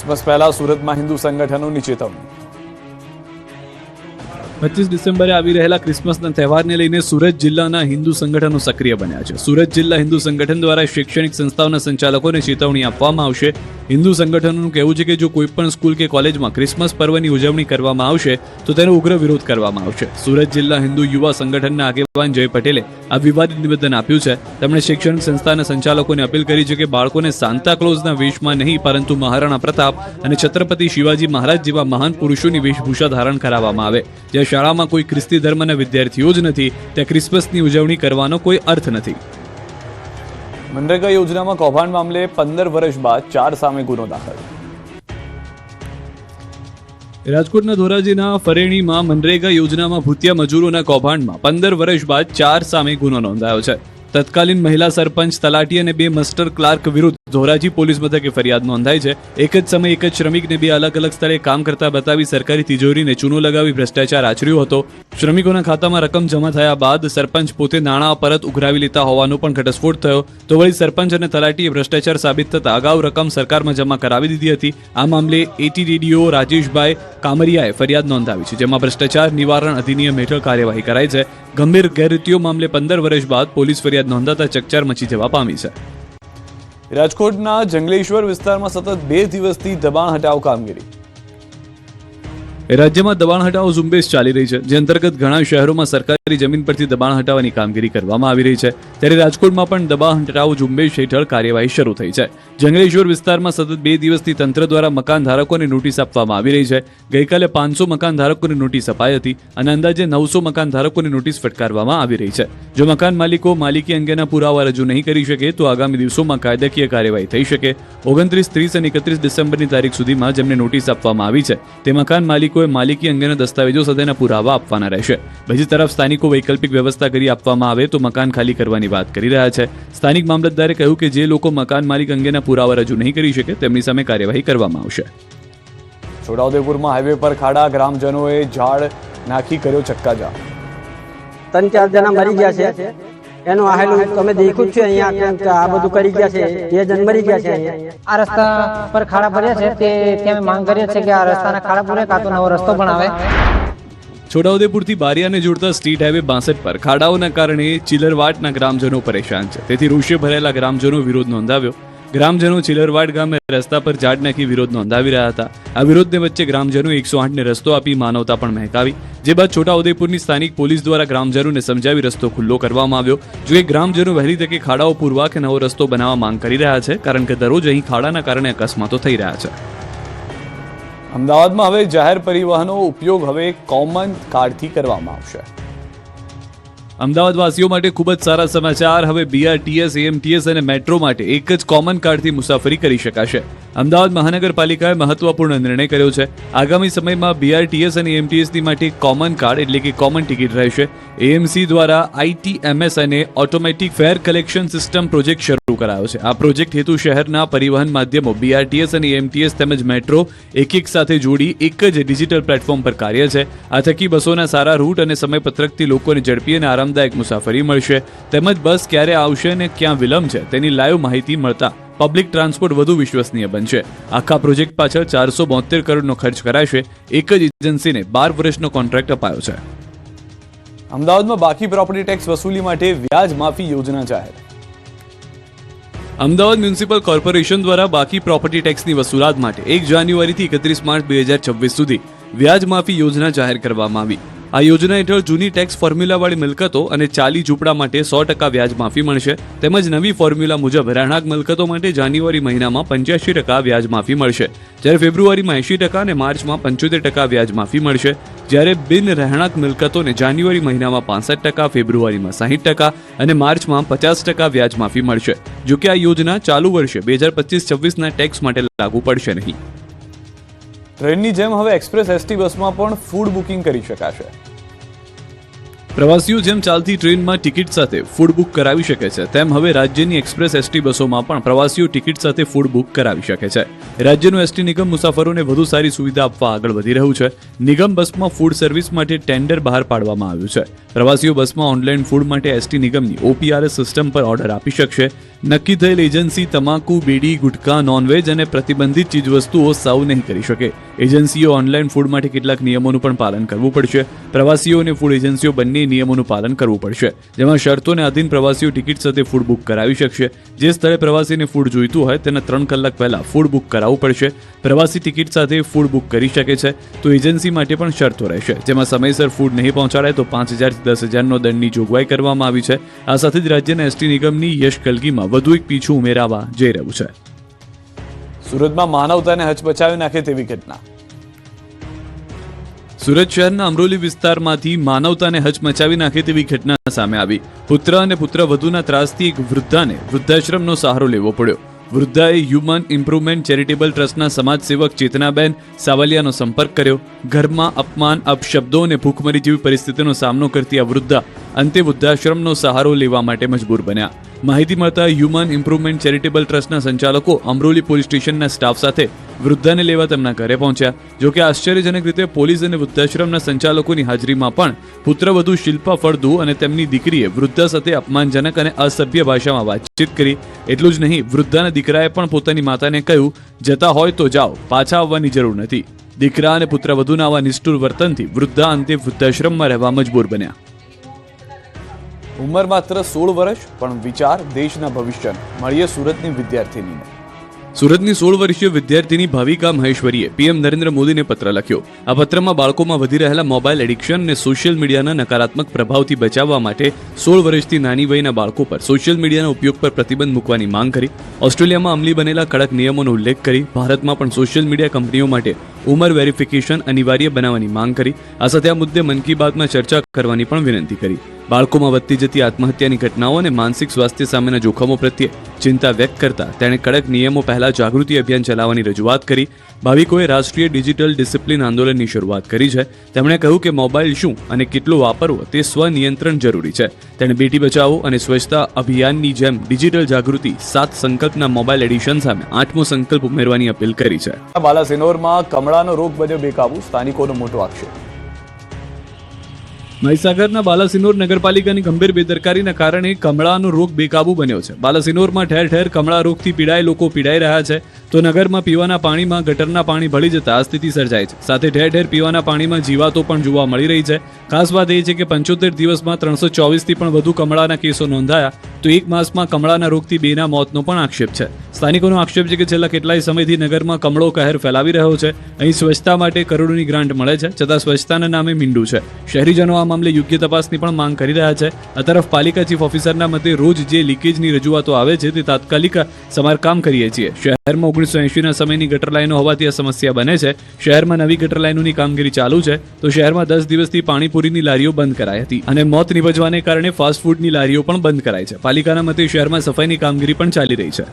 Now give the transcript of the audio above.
Christmas પહેલા સુરતમાં હિન્દુ સંગઠનોની ચેતવણી। 25 ડિસેમ્બરે આવી રહેલા ક્રિસમસના તહેવારને લઈને સુરત જિલ્લાના હિન્દુ સંગઠનો સક્રિય બન્યા છે। સુરત જિલ્લા હિન્દુ સંગઠન દ્વારા શૈક્ષણિક સંસ્થાઓના સંચાલકોને ચેતવણી આપવામાં આવશે। હિન્દુ સંગઠનોનું કહેવું છે કે જો કોઈપણ સ્કૂલ કે કોલેજમાં ક્રિસમસ પર્વની ઉજવણી કરવામાં આવશે તો તેનો ઉગ્ર વિરોધ કરવામાં આવશે। સુરત જિલ્લા હિન્દુ યુવા સંગઠનના આગેવાન જય પટેલે આ વિવાદિત નિવેદન આપ્યું છે। તેમણે શૈક્ષણિક સંસ્થાના સંચાલકોને અપીલ કરી છે કે બાળકોને સાન્તા ક્લોઝના વેશમાં નહીં પરંતુ મહારાણા પ્રતાપ અને છત્રપતિ શિવાજી મહારાજ જેવા મહાન પુરુષોની વેશભૂષા ધારણ કરાવવામાં આવે। જ્યાં શાળામાં કોઈ ખ્રિસ્તી ધર્મના વિદ્યાર્થીઓ જ નથી ત્યાં ક્રિસમસની ઉજવણી કરવાનો કોઈ અર્થ નથી। મનરેગા યોજનામાં કૌભાંડ મામલે 15 વર્ષ બાદ 4 સામે ગુનો દાખલ। રાજકોટના ધોરાજીના ફરેણીમાં મનરેગા યોજનામાં ભૂતિયા મજૂરોના કૌભાંડમાં 15 વર્ષ બાદ 4 સામે ગુનો નોંધાયો છે। તત્કાલીન મહિલા સરપંચ તલાટી અને 2 માસ્ટર ક્લાર્ક વિરુદ્ધ ધોરાજી પોલીસ મથકે ફરિયાદ નોંધાઈ છે। એક જ સમયે એક જ શ્રમિકને 2 અલગ અલગ સ્થળે કામ કરતા બતાવી સરકારી તિજોરીને ચૂનો લગાવી ભ્રષ્ટાચાર આચર્યો હતો। શ્રમિકોના ખાતામાં રકમ જમા થયા બાદ સરપંચ પોતે નાણાં પરત ઉઘરાવી લેતા હોવાનો પણ ઘટસ્ફોટ થયો। તો વળી સરપંચ અને તલાટીએ ભ્રષ્ટાચાર સાબિત થતા અગાઉ રકમ સરકારમાં જમા કરાવી દીધી હતી। આ મામલે એટીડીડીઓ રાજેશભાઈ કામરિયાએ ફરિયાદ નોંધાવી છે, જેમાં ભ્રષ્ટાચાર નિવારણ અધિનિયમ હેઠળ કાર્યવાહી કરાઈ છે। ગંભીર ગેરરીતિઓ મામલે 15 વર્ષ બાદ પોલીસ ફરિયાદ નોંધાતા ચકચાર મચી જવા પામી છે। રાજકોટના જંગલેશ્વર વિસ્તારમાં સતત 2 દિવસથી દબાણ હટાવ કામગીરી। રાજ્યમાં દબાણ હટાવ ઝુંબેશ ચાલી રહી છે, જે અંતર્ગત ઘણા શહેરોમાં સરકારી જમીન પરથી દબાણ હટાવવાની કામગીરી કરવામાં આવી રહી છે। ત્યારે રાજકોટમાં પણ દબાણ હટાવ ઝુંબેશ હેઠળ કાર્યવાહી શરૂ થઈ છે। જંગલેશ્વર વિસ્તારમાં સતત 2 દિવસથી તંત્ર દ્વારા મકાન ધારકોને નોટિસ આપવામાં આવી રહી છે। ગઈકાલે 500 મકાન ધારકોને નોટિસ અપાઈ હતી અને અંદાજે 900 મકાન ધારકોને નોટિસ ફટકારવામાં આવી રહી છે। જો મકાન માલિકો માલિકી અંગેના પુરાવા રજૂ નહીં કરી શકે તો આગામી દિવસોમાં કાયદાકીય કાર્યવાહી થઈ શકે। 29, 30 અને 31 ડિસેમ્બરની તારીખ સુધીમાં જેમને નોટિસ આપવામાં આવી છે તે મકાન માલિકોએ માલિકી અંગેના દસ્તાવેજો સાથેના પુરાવા આપવાના રહેશે। બીજી તરફ સ્થાનિકો વૈકલ્પિક વ્યવસ્થા કરી આપવામાં આવે તો મકાન ખાલી કરવાની વાત કરી રહ્યા છે। સ્થાનિક મામલતદારે કહ્યું કે જે લોકો મકાન માલિક અંગેના પુરાવા રજૂ નહીં કરી શકે તેમની સામે કાર્યવાહી કરવામાં આવશે। છોટાઉદેપુરમાં હાઈવે પર ખાડા, ગ્રામજનોએ ઝાડ નાખી કર્યો ચક્કાજામ। 3-4 જણા મરી ગયા છે। એનું આહેલું તમે દેખ્યું છે અહીંયા કે આ બધું કરી ગયા છે, 2 જણ મરી ગયા છે। આ રસ્તા પર ખાડા પડ્યા છે તે અમે માંગ કરીએ છીએ કે આ રસ્તાના ખાડા પૂરે કાં તો નવો રસ્તો બનાવે। છોટાઉદેપુરથી બારિયાને જોડતા સ્ટેટ હાઈવે 62 પર ખાડાઓના કારણે ચિલરવાટના ગ્રામજનો પરેશાન છે। તેથી રોષે ભરેલા ગ્રામજનો વિરોધ નોંધાવ્યો। ગ્રામજનો ચિલરવાડ ગામે રસ્તા પર ઝાડ નાખી વિરોધ નોંધાવી રહ્યા હતા। આ વિરોધને વચ્ચે ગ્રામજનો 108 ને રસ્તો આપી માનવતા પણ મહેકાવી, જે બાદ છોટાઉદેપુરની સ્થાનિક પોલીસ દ્વારા ગ્રામજનોને સમજાવી રસ્તો ખુલ્લો કરવામાં આવ્યો। જો કે ગ્રામજનો વહેલી તકે ખાડાઓ પૂરવા કે નવો રસ્તો બનાવવા માંગ કરી રહ્યા છે, કારણ કે દરરોજ અહીં ખાડાના કારણે અકસ્માતો થઈ રહ્યા છે। અમદાવાદમાં હવે જાહેર પરિવહનનો ઉપયોગ હવે કોમન કાર્ડથી કરવામાં આવશે। અમદાવાદવાસીઓ માટે ખૂબ જ સારા સમાચાર। હવે બીઆરટીએસ, એએમટીએસ અને મેટ્રો માટે એક જ કોમન કાર્ડથી મુસાફરી કરી શકાશે। અમદાવાદ મહાનગરપાલિકાએ મહત્વપૂર્ણ નિર્ણય કર્યો છે। આગામી સમયમાં બીઆરટીએસ અને એએમટીએસની માટે કોમન કાર્ડ એટલે કે કોમન ટિકિટ રહેશે। એએમસી દ્વારા આઈટીએમએસ અને ઓટોમેટિક ફેર કલેક્શન સિસ્ટમ પ્રોજેક્ટ શરૂ કરાયો છે। આ પ્રોજેક્ટ હેતુ શહેરના પરિવહન માધ્યમો બીઆરટીએસ અને એએમટીએસ તેમજ મેટ્રો એક સાથે જોડી એક જ ડિજિટલ પ્લેટફોર્મ પર કાર્ય છે। આ થકી બસોના સારા રૂટ અને સમયપત્રકથી લોકોને ઝડપી અને આરામદાયક મુસાફરી મળશે, તેમજ બસ ક્યારે આવશે અને ક્યાં વિલંબ છે તેની લાઈવ માહિતી મળતા પબ્લિક ટ્રાન્સપોર્ટ વધુ વિશ્વસનીય બનશે। આખા પ્રોજેક્ટ પાછળ 472 કરોડનો ખર્ચ કરાશે। એક જ એજન્સીને 12 વર્ષનો કોન્ટ્રાક્ટ અપાયો છે। અમદાવાદમાં બાકી પ્રોપર્ટી ટેક્સ વસૂલી માટે વ્યાજ માફી યોજના જાહેર। અમદાવાદ મ્યુનિસિપલ કોર્પોરેશન દ્વારા બાકી પ્રોપર્ટી ટેક્સની વસૂલાત માટે 1 જાન્યુઆરીથી 31 માર્ચ 2026 સુધી વ્યાજ માફી યોજના જાહેર કરવામાં આવી। આ યોજના હેઠળ જૂની ટેક્સ ફોર્મ્યુલાવાળી મિલકતો અને ચાલી ઝૂંપડા માટે 100% વ્યાજ માફી મળશે, તેમજ નવી ફોર્મ્યુલા મુજબ રહેણાંક મિલકતો માટે જાન્યુઆરી મહિનામાં 85% વ્યાજ માફી મળશે, જ્યારે ફેબ્રુઆરીમાં 80% અને માર્ચમાં 75% વ્યાજ માફી મળશે। જ્યારે બિન રહેણાંક મિલકતોને જાન્યુઆરી મહિનામાં 65%, ફેબ્રુઆરીમાં 60% અને માર્ચમાં 50% વ્યાજ માફી મળશે। જો કે આ યોજના ચાલુ વર્ષે 2025-26ના ટેક્સ માટે લાગુ પડશે નહીં। ટ્રેનની જેમ હવે એક્સપ્રેસ એસટી બસમાં પણ ફૂડ બુકિંગ કરી શકાશે। પ્રવાસીઓ જેમ ચાલતી ટ્રેનમાં ટિકિટ સાથે ફૂડ બુક કરાવી શકે છે, તેમ હવે રાજ્યની એક્સપ્રેસ એસટી બસોમાં પણ પ્રવાસીઓ ટિકિટ સાથે ફૂડ બુક કરાવી શકે છે. રાજ્યનું એસટી નિગમ મુસાફરોને વધુ સારી સુવિધા આપવા આગળ વધી રહ્યું છે. નિગમ બસમાં ફૂડ સર્વિસ માટે ટેન્ડર બહાર પાડવામાં આવ્યું છે. પ્રવાસીઓ બસમાં ઓનલાઈન ફૂડ માટે એસટી નિગમની OPRS સિસ્ટમ પર ઓર્ડર આપી શકશે. નક્કી થયેલ એજન્સી તમાકુ, બીડી, ગુટખા, નોનવેજ અને પ્રતિબંધિત ચીજવસ્તુઓ સર્વ નહીં કરી શકે. એજન્સીઓ ઓનલાઈન ફૂડ માટે કેટલાક નિયમોનું પણ પાલન કરવું પડશે. પ્રવાસીઓ અને ફૂડ એજન્સીઓ બંને નિયમોનું પાલન કરવું પડશે, જેમાં શરતોને આધીન પ્રવાસીઓ ટિકિટ સાથે ફૂડ બુક કરાવી શકશે. જે સ્થળે પ્રવાસીને ફૂડ જોઈતું હોય તેના 3 કલાક પહેલા ફૂડ બુક કરાવવું પડશે. પ્રવાસી ટિકિટ સાથે ફૂડ બુક કરી શકે છે તો એજન્સી માટે પણ શરતો રહેશે, જેમાં સમયસર ફૂડ નહીં પહોંચાડાય તો 5,000 થી 10,000નો દંડની જોગવાઈ કરવામાં આવી છે. આ સાથે જ રાજ્યના એસટી નિગમની યશ કલગીમાં વધુ એક પીછું ઉમેરાવા જઈ રહ્યું છે. સુરતમાં માનવતાને હચમચાવી નાખે તેવી ઘટના. સુરત શહેરના અમરોલી વિસ્તારમાંથી માનવતાને હચમચાવી નાખે તેવી ઘટના સામે આવી. પુત્ર અને પુત્રવધૂના ત્રાસથી એક વૃદ્ધાને વૃદ્ધાશ્રમનો સહારો લેવો પડ્યો. વૃદ્ધાએ હ્યુમન ઇમ્પ્રુવમેન્ટ ચેરિટેબલ ટ્રસ્ટના સમાજસેવક ચેતનાબેન સાવલિયાનો સંપર્ક કર્યો. ઘરમાં અપમાન, અપશબ્દો અને ભૂખમરી જેવી પરિસ્થિતિનો સામનો કરતી આ વૃદ્ધા અંતે વૃદ્ધાશ્રમનો સહારો લેવા માટે મજબૂર બન્યા. માહિતી મળતા હ્યુમન ઇમ્પ્રુવમેન્ટ ચેરિટેબલ ટ્રસ્ટના સંચાલકો અમરોલી પોલીસ સ્ટેશનના સ્ટાફ સાથે વૃદ્ધાને લેવા તેમના ઘરે પહોંચ્યા. જોકે આશ્ચર્યજનક રીતે પોલીસ અને વૃદ્ધાશ્રમના સંચાલકોની હાજરીમાં પણ પુત્રવધુ શિલ્પા ફળદુ અને તેમની દીકરીએ વૃદ્ધા સાથે અપમાનજનક અને અસભ્ય ભાષામાં વાતચીત કરી. એટલું જ નહીં, વૃદ્ધાના દીકરાએ પણ પોતાની માતાને કહ્યું, જતા હોય તો જાઓ, પાછા આવવાની જરૂર નથી. દીકરા અને પુત્રવધુના આવા નિષ્ઠુર વર્તનથી વૃદ્ધા અંતે વૃદ્ધાશ્રમમાં રહેવા મજબૂર બન્યા. ઉંમર માત્ર 16 વર્ષ, પણ વિચાર દેશના ભવિષ્યનો. મળીએ સુરતની વિદ્યાર્થીનીને. સુરતની 16 વર્ષીય વિદ્યાર્થીની ભાવિકા મહેશ્વરીએ પીએમ નરેન્દ્ર મોદીને પત્ર લખ્યો. આ પત્રમાં બાળકોમાં વધી રહેલા મોબાઈલ એડિક્શન અને સોશિયલ મીડિયાના નકારાત્મક પ્રભાવથી બચાવવા માટે 16 વર્ષથી નાની વયના બાળકો પર સોશિયલ મીડિયાના ઉપયોગ પર પ્રતિબંધ મૂકવાની માંગ કરી. ઓસ્ટ્રેલિયામાં અમલી બનેલા કડક નિયમોનો ઉલ્લેખ કરી. ભારતમાં પણ સોશિયલ મીડિયા કંપનીઓ માટે ઉંમર વેરિફિકેશન અનિવાર્ય બનાવવાની માંગ કરી. આ સાથે આ મુદ્દે મન કી બાતમાં ચર્ચા કરવાની પણ વિનંતી કરી. બાળકોમાં વધતી જતી આત્મહત્યાની ઘટનાઓ અને માનસિક સ્વાસ્થ્ય સામેના જોખમો પ્રત્યે ચિંતા વ્યક્ત કરતા તેણે કડક નિયમો પહેલા જાગૃતિ અભિયાન ચલાવવાની રજૂઆત કરી. ભાવિકોએ રાષ્ટ્રીય ડિજિટલ ડિસિપ્લિન આંદોલનની શરૂઆત કરી છે. તેમણે કહ્યું કે મોબાઈલ શું અને કેટલો વાપરવો તે સ્વનિયંત્રણ જરૂરી છે. તેણે બેટી બચાવો અને સ્વચ્છતા અભિયાનની જેમ ડિજિટલ જાગૃતિ 7 સંકલ્પના મોબાઈલ એડિશન સામે 8મો સંકલ્પ ઉમેરવાની અપીલ કરી છે. બાલાસિનોરમાં કમળાનો રોગ બન્યો બેકાબુ, સ્થાનિકોનો મોટો આક્ષેપ. મહીસાગરના બાલાસિનોર નગરપાલિકાની ગંભીર બેદરકારીના કારણે કમળાનો રોગ બેકાબુ બન્યો છે. બાલાસિનોરમાં ઠેર ઠેર કમળા રોગથી પીડાયેલા લોકો પીડાઈ રહ્યા છે, તો નગરમાં પીવાના પાણીમાં ગટરના પાણી ભળી જતા આ સ્થિતિ સર્જાય છે. સાથે ઠેર ઠેર પીવાના પાણીમાં જીવાતો પણ જોવા મળી રહી છે. ખાસ વાત એ છે કે 75 દિવસમાં 324થી પણ વધુ કમળાના કેસો નોંધાયા, તો એક માસમાં કમળાના રોગથી 2ના મોતનો પણ આક્ષેપ છે. સ્થાનિકોનો આક્ષેપ છે કે છેલ્લા કેટલાય સમયથી નગરમાં કમળો કહેર ફેલાવી રહ્યો છે. અહીં સ્વચ્છતા માટે કરોડોની ગ્રાન્ટ મળે છે, છતાં સ્વચ્છતાના નામે મીંડું છે. શહેરીજનો આ મામલે યોગ્ય તપાસની પણ માંગ કરી રહ્યા છે. આ તરફ પાલિકા ચીફ ઓફિસરના મતે રોજ જે લીકેજની રજૂઆતો આવે છે તે તાત્કાલિક સમારકામ કરીએ છીએ. શહેરમાં 1980ના સમયની ગટર લાઈનો હોવાથી આ સમસ્યા બને છે. શહેરમાં નવી ગટર લાઈનોની કામગીરી ચાલુ છે, તો શહેરમાં 10 દિવસથી પાણીપુરીની લારીઓ બંધ કરાઈ હતી અને મોત નિપજવાને કારણે ફાસ્ટ ફૂડની લારીઓ પણ બંધ કરાઈ છે. પાલિકાના મતે શહેરમાં સફાઈની કામગીરી પણ ચાલી રહી છે.